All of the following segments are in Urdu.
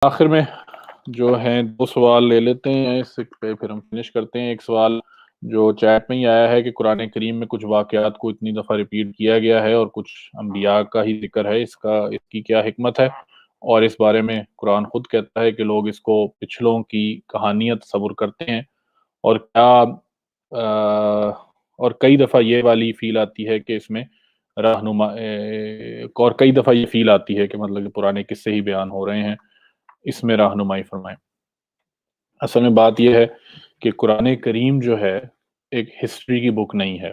آخر میں جو ہیں دو سوال لے لیتے ہیں، اس پہ پھر ہم فنش کرتے ہیں۔ ایک سوال جو چیٹ میں ہی آیا ہے کہ قرآن کریم میں کچھ واقعات کو اتنی دفعہ ریپیٹ کیا گیا ہے اور کچھ انبیاء کا ہی ذکر ہے، اس کی کیا حکمت ہے؟ اور اس بارے میں قرآن خود کہتا ہے کہ لوگ اس کو پچھلوں کی کہانیاں تصور کرتے ہیں، اور کیا اور کئی دفعہ یہ والی فیل آتی ہے کہ اس میں رہنما اور کئی دفعہ یہ فیل آتی ہے کہ مطلب کہ پرانے قصے ہی بیان ہو رہے ہیں، اس میں رہنمائی فرمائیں۔ اصل میں بات یہ ہے کہ قرآن کریم جو ہے ایک ہسٹری کی بک نہیں ہے،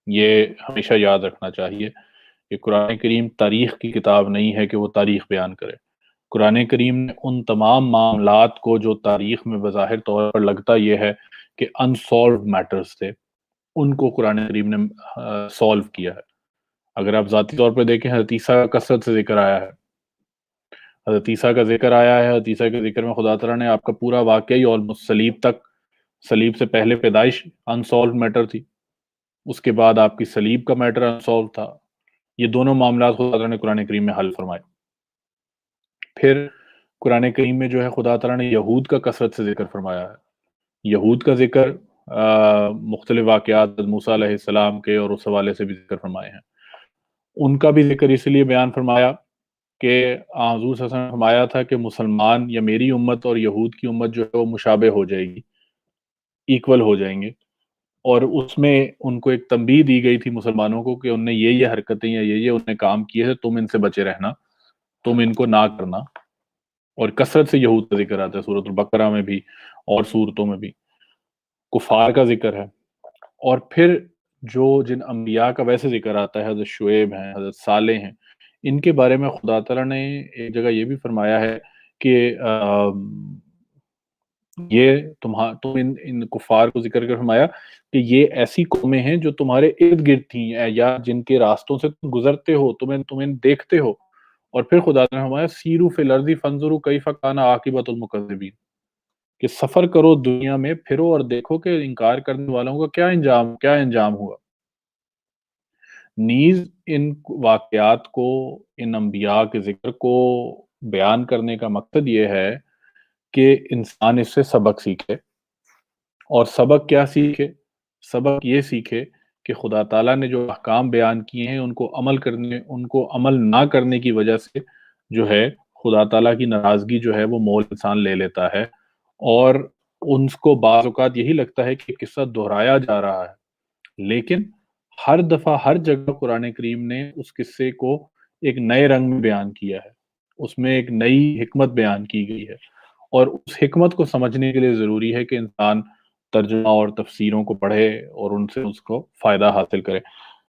یہ ہمیشہ یاد رکھنا چاہیے کہ قرآن کریم تاریخ کی کتاب نہیں ہے کہ وہ تاریخ بیان کرے۔ قرآن کریم نے ان تمام معاملات کو جو تاریخ میں بظاہر طور پر لگتا یہ ہے کہ انسولوڈ میٹرز تھے، ان کو قرآن کریم نے سولو کیا ہے۔ اگر آپ ذاتی طور پہ دیکھیں، حضرت عیسیٰ کا کثرت سے ذکر آیا ہے، حضرت عیسیٰ کا ذکر آیا ہے۔ حضرت عیسیٰ کے ذکر میں خدا تعالیٰ نے آپ کا پورا واقعہ ہی آلموسٹ سلیب تک، سلیب سے پہلے پیدائش انسولوڈ میٹر تھی، اس کے بعد آپ کی سلیب کا میٹر انسولوڈ تھا، یہ دونوں معاملات خدا تعالیٰ نے قرآن کریم میں حل فرمائے۔ پھر قرآن کریم میں جو ہے خدا تعالیٰ نے یہود کا کثرت سے ذکر فرمایا ہے۔ یہود کا ذکر مختلف واقعات موسیٰ علیہ السلام کے اور اس حوالے سے بھی ذکر فرمائے ہیں۔ ان کا بھی ذکر اس لیے بیان فرمایا کہ حضور صلی اللہ علیہ وسلم نے فرمایا تھا کہ مسلمان یا میری امت اور یہود کی امت جو ہے وہ مشابہ ہو جائے گی، ایکول ہو جائیں گے، اور اس میں ان کو ایک تنبیہ دی گئی تھی مسلمانوں کو کہ ان نے یہ حرکتیں یا یہ انہیں کام کیے تھے، تم ان سے بچے رہنا، تم ان کو نہ کرنا۔ اور کثرت سے یہود کا ذکر آتا ہے سورۃ البقرہ میں بھی اور سورتوں میں بھی، کفار کا ذکر ہے۔ اور پھر جو جن انبیاء کا ویسے ذکر آتا ہے، حضرت شعیب ہیں، حضرت صالح ہیں، ان کے بارے میں خدا تعالیٰ نے ایک جگہ یہ بھی فرمایا ہے کہ یہ تم ان کفار کو ذکر کر فرمایا کہ یہ ایسی قومیں ہیں جو تمہارے ارد گرد تھیں، یا جن کے راستوں سے تم گزرتے ہو، تمہیں دیکھتے ہو۔ اور پھر خدا تعالیٰ نے فرمایا سیروا فی الارض فانظروا کیف کان عاقبۃ المکذبین، کہ سفر کرو دنیا میں، پھرو اور دیکھو کہ انکار کرنے والوں کا کیا انجام ہوا۔ نیز ان واقعات کو، ان انبیاء کے ذکر کو بیان کرنے کا مقصد یہ ہے کہ انسان اس سے سبق سیکھے۔ اور سبق کیا سیکھے؟ سبق یہ سیکھے کہ خدا تعالیٰ نے جو احکام بیان کیے ہیں ان کو عمل نہ کرنے کی وجہ سے جو ہے خدا تعالیٰ کی ناراضگی جو ہے وہ مول انسان لے لیتا ہے، اور ان کو بعض اوقات یہی لگتا ہے کہ قصہ دہرایا جا رہا ہے، لیکن ہر دفعہ ہر جگہ قرآن کریم نے اس قصے کو ایک نئے رنگ میں بیان کیا ہے، اس میں ایک نئی حکمت بیان کی گئی ہے، اور اس حکمت کو سمجھنے کے لیے ضروری ہے کہ انسان ترجمہ اور تفسیروں کو پڑھے اور ان سے اس کو فائدہ حاصل کرے۔